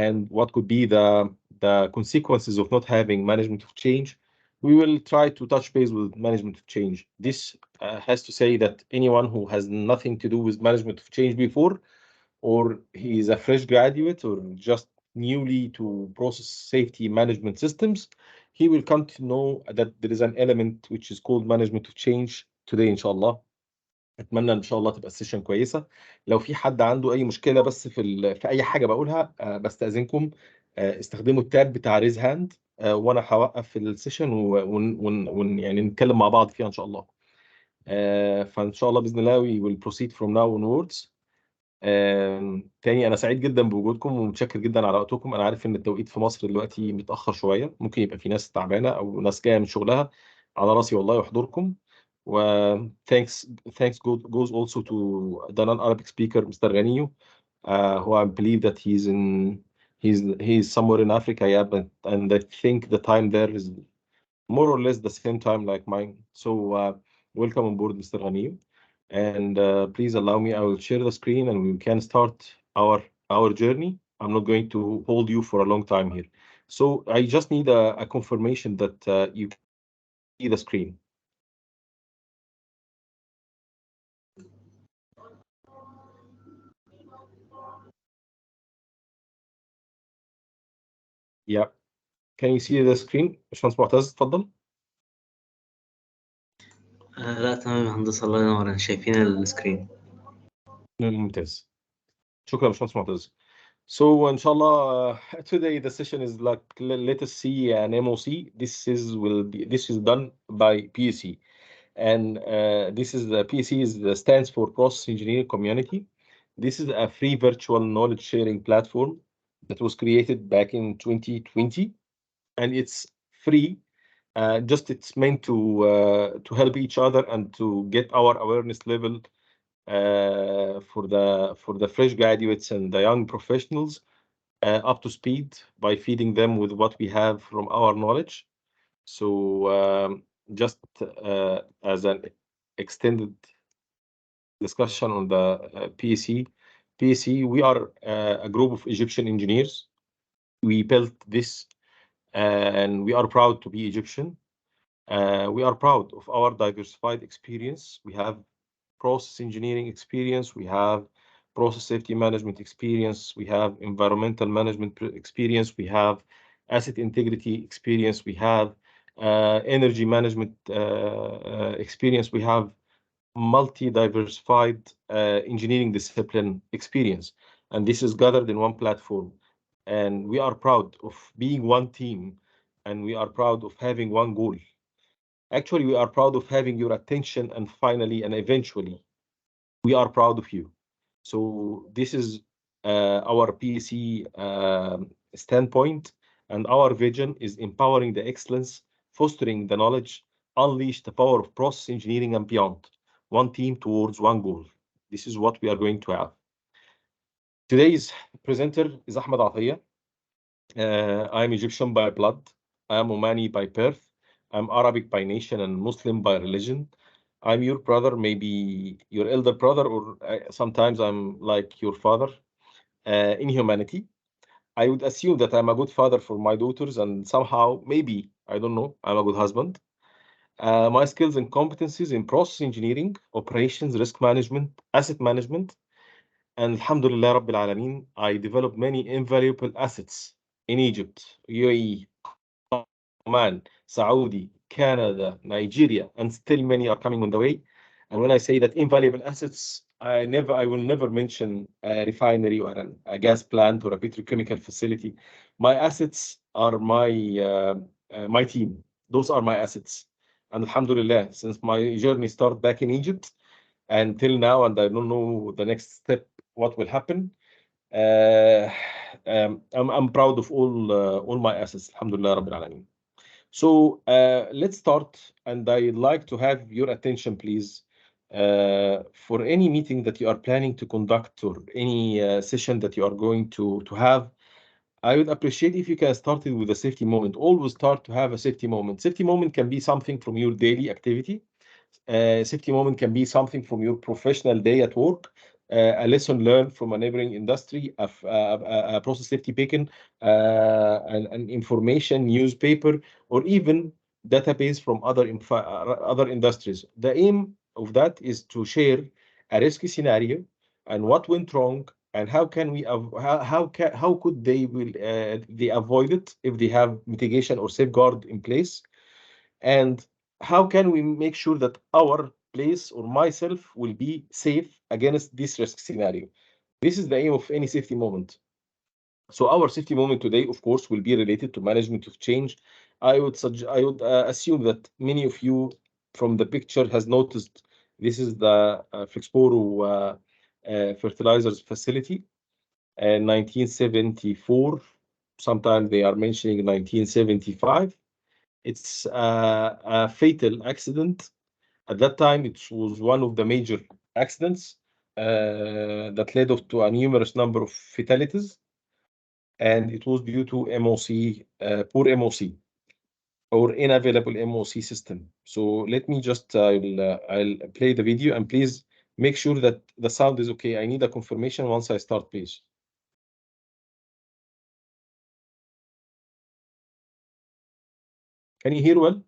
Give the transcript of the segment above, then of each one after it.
and what could be the consequences of not having management of change, we will try to touch base with management of change. This has to say that anyone who has nothing to do with management of change before, or he is a fresh graduate or just newly to process safety management systems, he will come to know that there is an element which is called management of change today إن شاء الله. اتمنى ان شاء الله تبقى السيشن كويسه. لو في حد عنده اي مشكله بس في اي حاجه بقولها، بستاذنكم استخدموا التاب بتاع ريز هاند، وانا هوقف في السيشن يعني نتكلم مع بعض فيها ان شاء الله. فان شاء الله باذن الله we will proceed from now onwards. تاني انا سعيد جدا بوجودكم ومتشكر جدا على وقتكم. انا عارف ان التوقيت في مصر دلوقتي متاخر شويه، ممكن يبقى في ناس تعبانه او ناس جايه من شغلها، على راسي والله وحضوركم. thanks goes also to the non-Arabic speaker Mr. Ghaniyu, who I believe that he's somewhere in Africa, yeah, and I think the time there is more or less the same time like mine. So welcome on board, Mr. Ghaniyu, and please allow me, I will share the screen and we can start our journey. I'm not going to hold you for a long time here, so I just need a confirmation that you can see the screen. Yeah. Can you see the screen? باشمهندس معتز اتفضل. لا تمام يا هندسة، الله ينور، شايفين السكرين. ممتاز. شكرا باشمهندس معتز. So إن شاء الله today the session is like let us see an MOC. This is done by PEC, and this is the PEC stands for Process Engineering Community. This is a free virtual knowledge sharing platform that was created back in 2020, and it's free. Just it's meant to help each other and to get our awareness level for the fresh graduates and the young professionals up to speed by feeding them with what we have from our knowledge. So just as an extended discussion on the PEC, we are a group of Egyptian engineers. We built this, and we are proud to be Egyptian. We are proud of our diversified experience. We have process engineering experience, we have process safety management experience, we have environmental management experience, we have asset integrity experience, we have energy management experience, we have multi-diversified engineering discipline experience. And this is gathered in one platform. And we are proud of being one team, and we are proud of having one goal. Actually, we are proud of having your attention, and finally and eventually, we are proud of you. So this is our PEC standpoint, and our vision is empowering the excellence, fostering the knowledge, unleash the power of process engineering and beyond. One team towards one goal. This is what we are going to have. Today's presenter is Ahmed Atiyah. I am Egyptian by blood. I am Omani by birth. I'm Arabic by nation and Muslim by religion. I'm your brother, maybe your elder brother, or sometimes I'm like your father in humanity. I would assume that I'm a good father for my daughters, and somehow, maybe, I don't know, I'm a good husband. My skills and competencies in process engineering, operations, risk management, asset management, and Alhamdulillah Rabbil Alameen, I developed many invaluable assets in Egypt, UAE, Oman, Saudi, Canada, Nigeria, and still many are coming on the way. And when I say that invaluable assets, I will never mention a refinery or a gas plant or a petrochemical facility. My assets are my team. Those are my assets. And Alhamdulillah, since my journey started back in Egypt until now, and I don't know the next step, what will happen. I'm proud of all my assets. Alhamdulillah Rabbil Alameen. So let's start, and I'd like to have your attention, please, for any meeting that you are planning to conduct or any session that you are going to have. I would appreciate if you can start it with a safety moment. Always start to have a safety moment. Safety moment can be something from your daily activity. Safety moment can be something from your professional day at work. a lesson learned from a neighboring industry, a process safety beacon, an information newspaper, or even database from other industries. The aim of that is to share a risky scenario and what went wrong, and how can we how could they avoid it if they have mitigation or safeguard in place, and how can we make sure that our place or myself will be safe against this risk scenario. This is the aim of any safety moment. So our safety moment today, of course, will be related to management of change. I would assume that many of you from the picture has noticed this is the Flexporo fertilizers facility, 1974. Sometimes they are mentioning 1975. It's a fatal accident. At that time, it was one of the major accidents that led to a numerous number of fatalities, and it was due to MOC, poor MOC or unavailable MOC system. So let me just I'll play the video, and please make sure that the sound is okay. I need a confirmation once I start, please. Can you hear well?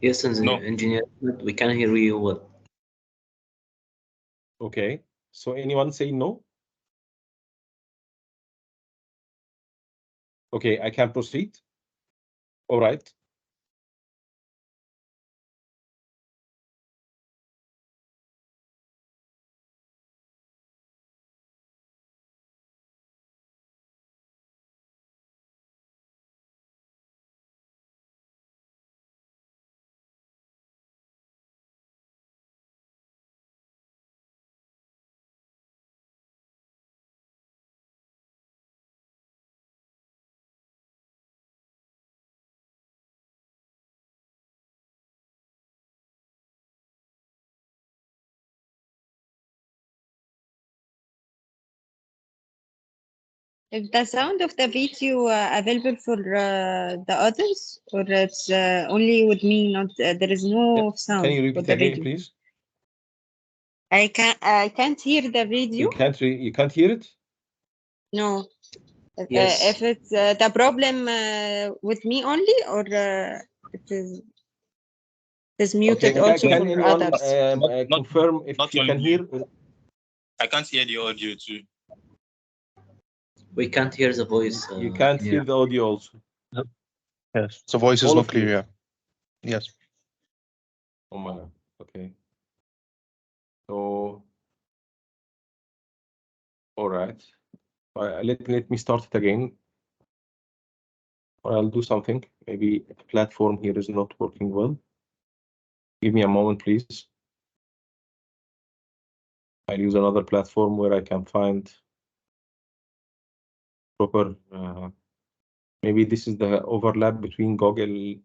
Yes, engineer, we can hear you well. Okay. So anyone say no? Okay, I can proceed. All right. Is the sound of the video available for the others, or it's only with me? Not there is no sound. Can you for repeat the again, video. please? I can't hear the video. You can't hear it? No. Yes. If it's the problem with me only, or it is muted also Can for anyone others. confirm if you can hear? I can't hear the audio too. We can't hear the voice. You can't hear the audio also. Yes, the voice is All not of you. clear. Yeah. Yes. Oh my God. Okay. So, all right. Let me start it again. Or I'll do something. Maybe the platform here is not working well. Give me a moment, please. I'll use another platform where I can find proper. Maybe this is the overlap between Google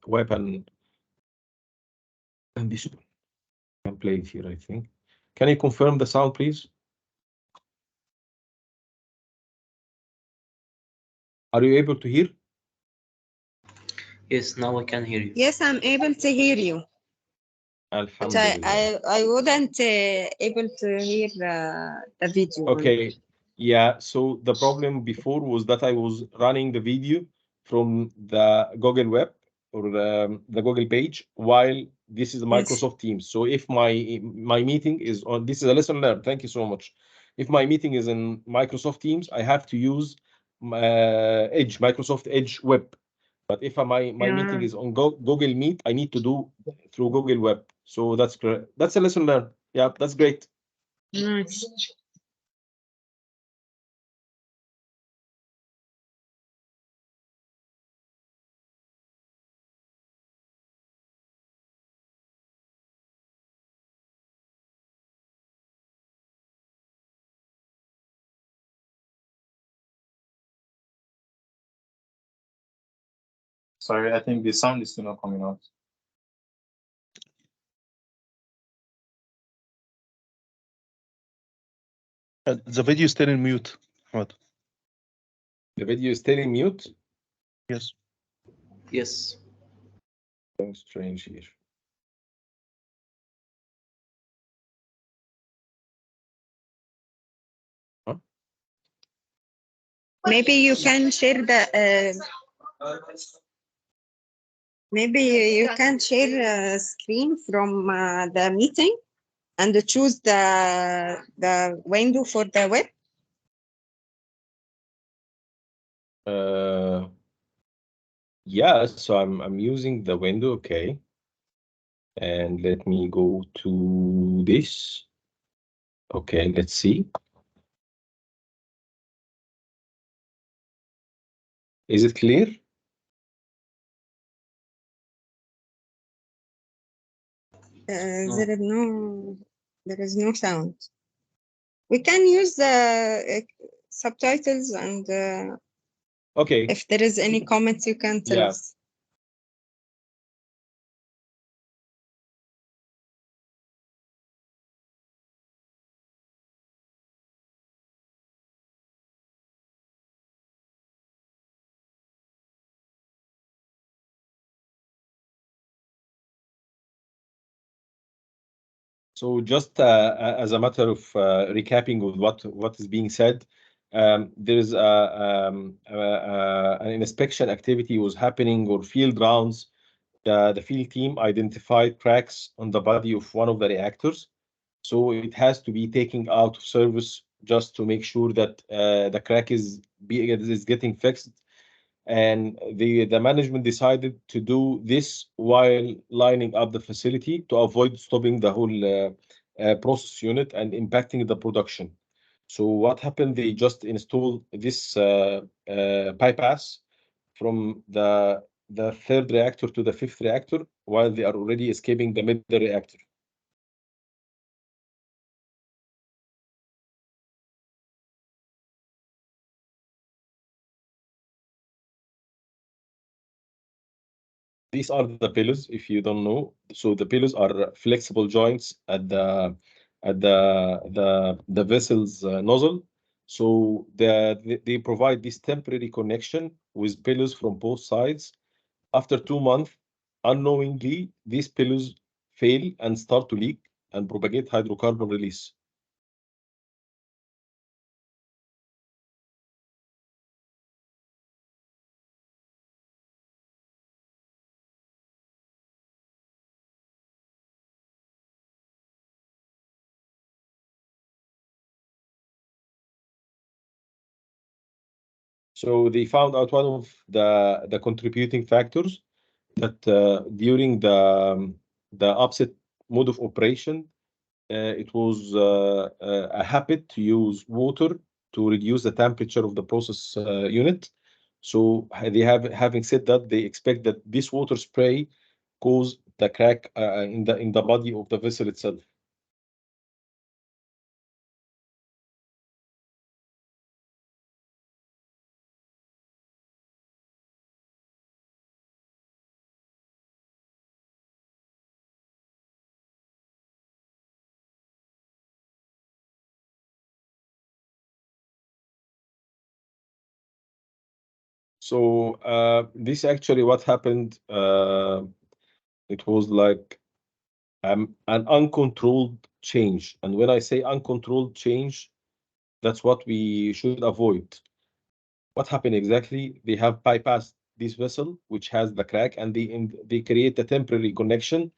Web and this one. I can play it here, I think. Can you confirm the sound, please? Are you able to hear? Yes, now I can hear you. Yes, I'm able to hear you. But Alhamdulillah. I wouldn't able to hear the video. Okay. Yeah. So the problem before was that I was running the video from the Google Web or the Google page, while this is Microsoft Teams. So if my meeting is on, this is a lesson learned. Thank you so much. If my meeting is in Microsoft Teams, I have to use Edge, Microsoft Edge Web. But if my meeting is on Google Meet, I need to do through Google Web. So that's correct. That's a lesson learned. Yeah, that's great. Nice. Sorry, I think the sound is still not coming out. The video is still in mute. Ahmed. The video is still in mute. Yes. Yes. Something strange here. Maybe you can share the maybe you can share a screen from the meeting and choose the window for the web. Yeah, so I'm using the window, okay. And let me go to this. Okay, let's see. Is it clear? There is no sound. We can use the subtitles, and Okay. if there is any comments, you can tell Yeah. us. So just as a matter of recapping with what is being said, there is an inspection activity was happening or field rounds. The field team identified cracks on the body of one of the reactors. So it has to be taken out of service just to make sure that the crack is getting fixed. And the management decided to do this while lining up the facility to avoid stopping the whole process unit and impacting the production. So what happened? They just installed this bypass from the third reactor to the fifth reactor while they are already escaping the middle reactor. These are the pillars, if you don't know. So the pillars are flexible joints at the vessel's nozzle. So they provide this temporary connection with pillars from both sides. After 2 months, unknowingly, these pillars fail and start to leak and propagate hydrocarbon release. So they found out one of the contributing factors that during the upset mode of operation, it was a habit to use water to reduce the temperature of the process unit. So having said that, they expect that this water spray caused the crack in the body of the vessel itself. So this actually what happened. It was like an uncontrolled change, and when I say uncontrolled change, that's what we should avoid. What happened exactly? They have bypassed this vessel, which has the crack, and they create a temporary connection,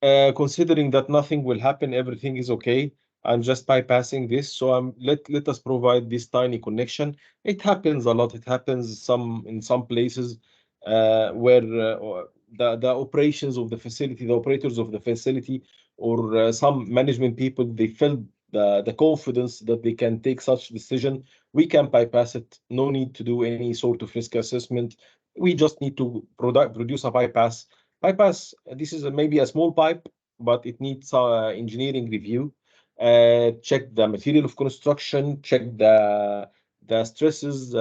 considering that nothing will happen, everything is okay. I'm just bypassing this, so let us provide this tiny connection. It happens a lot. It happens in some places where the operations of the facility, the operators of the facility, or some management people, they felt the confidence that they can take such decision. We can bypass it. No need to do any sort of risk assessment. We just need to produce a bypass. This is maybe a small pipe, but it needs engineering review. Check the material of construction, check the stresses,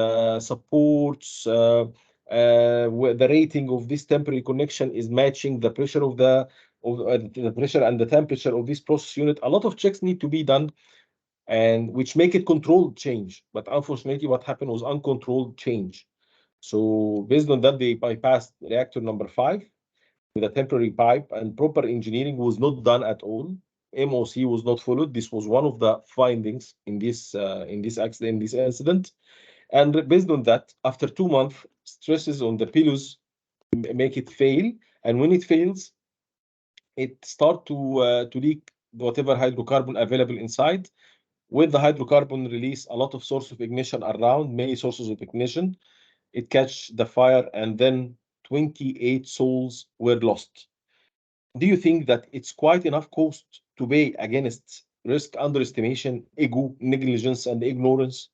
supports, where the rating of this temporary connection is matching the pressure of the pressure and the temperature of this process unit. A lot of checks need to be done, and which make it controlled change. But unfortunately, what happened was uncontrolled change. So based on that, they bypassed reactor number 5 with a temporary pipe, and proper engineering was not done at all. MOC was not followed. This was one of the findings in this accident, in this incident. And based on that, after 2 months, stresses on the pillows make it fail. And when it fails, it start to leak whatever hydrocarbon available inside. With the hydrocarbon release, a lot of source of ignition around, many sources of ignition, it catch the fire, and then 28 souls were lost. Do you think that it's quite enough cost to pay against risk underestimation, ego, negligence, and ignorance?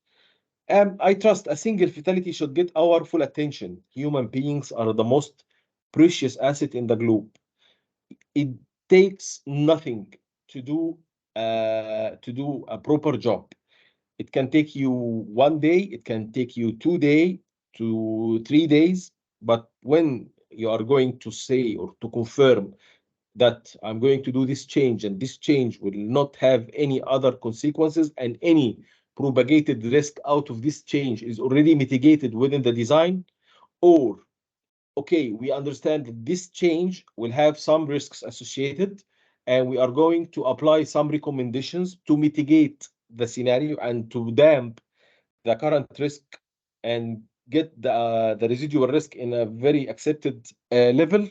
I trust a single fatality should get our full attention. Human beings are the most precious asset in the globe. It takes nothing to do a proper job. It can take you 1 day, it can take you 2 days to 3 days, but when you are going to say or to confirm that I'm going to do this change, and this change will not have any other consequences, and any propagated risk out of this change is already mitigated within the design, or okay, we understand that this change will have some risks associated, and we are going to apply some recommendations to mitigate the scenario and to damp the current risk and get the residual risk in a very accepted level.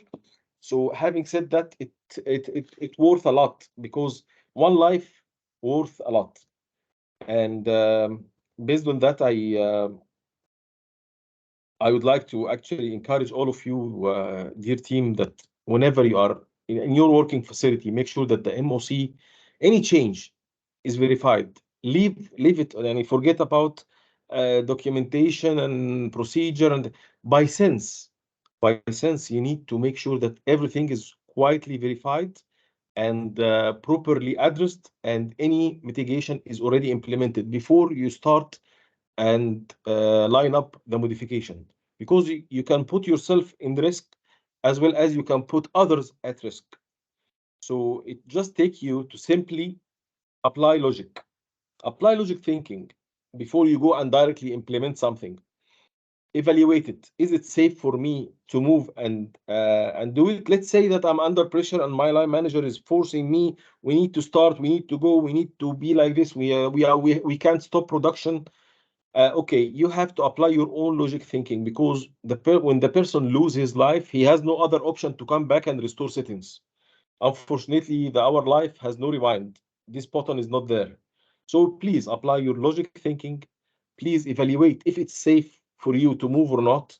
So having said that, it worth a lot, because one life worth a lot. And based on that, I would like to actually encourage all of you, dear team, that whenever you are in your working facility, make sure that the MOC, any change, is verified. Leave it and forget about documentation and procedure, and by sense, you need to make sure that everything is quietly verified and properly addressed, and any mitigation is already implemented before you start and line up the modification, because you can put yourself in risk as well as you can put others at risk. So it just takes you to simply apply logic thinking before you go and directly implement something. Evaluate it. Is it safe for me to move and do it? Let's say that I'm under pressure and my line manager is forcing me. We need to start. We need to go. We need to be like this. We can't stop production. Okay, you have to apply your own logic thinking, because when the person loses his life, he has no other option to come back and restore settings. Unfortunately, our life has no rewind. This button is not there. So please apply your logic thinking. Please evaluate if it's safe for you to move or not.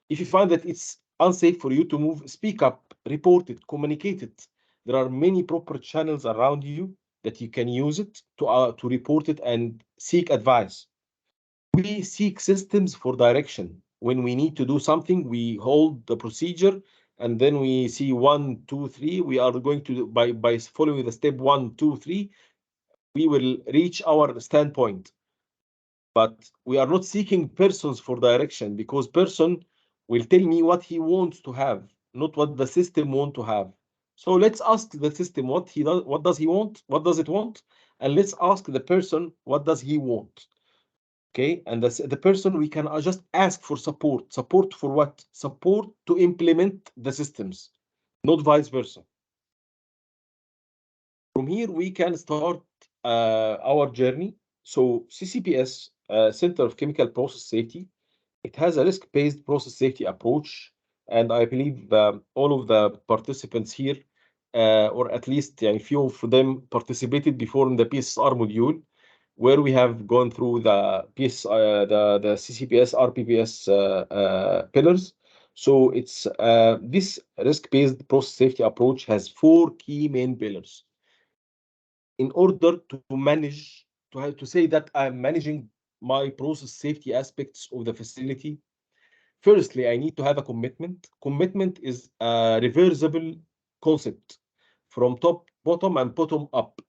If you find that it's unsafe for you to move, speak up, report it, communicate it. There are many proper channels around you that you can use it to report it and seek advice. We seek systems for direction. When we need to do something, we hold the procedure, and then we see 1, 2, 3. We are going to, by following the step 1, 2, 3, we will reach our standpoint. But we are not seeking persons for direction, because person will tell me what he wants to have, not what the system want to have. So let's ask the system what does he want, what does it want, and let's ask the person what does he want. Okay, and the person, we can just ask for support. Support for what? Support to implement the systems, not vice versa. From here, we can start our journey. So CCPS, Center of Chemical Process Safety, it has a risk-based process safety approach, and I believe all of the participants here, or at least a few of them, participated before in the PSR module, where we have gone through the the CCPS, RPPS pillars. So it's this risk-based process safety approach has 4 key main pillars. In order to manage, to say that I'm managing my process safety aspects of the facility, firstly, I need to have a commitment. Commitment is a reversible concept from top, bottom, and bottom up.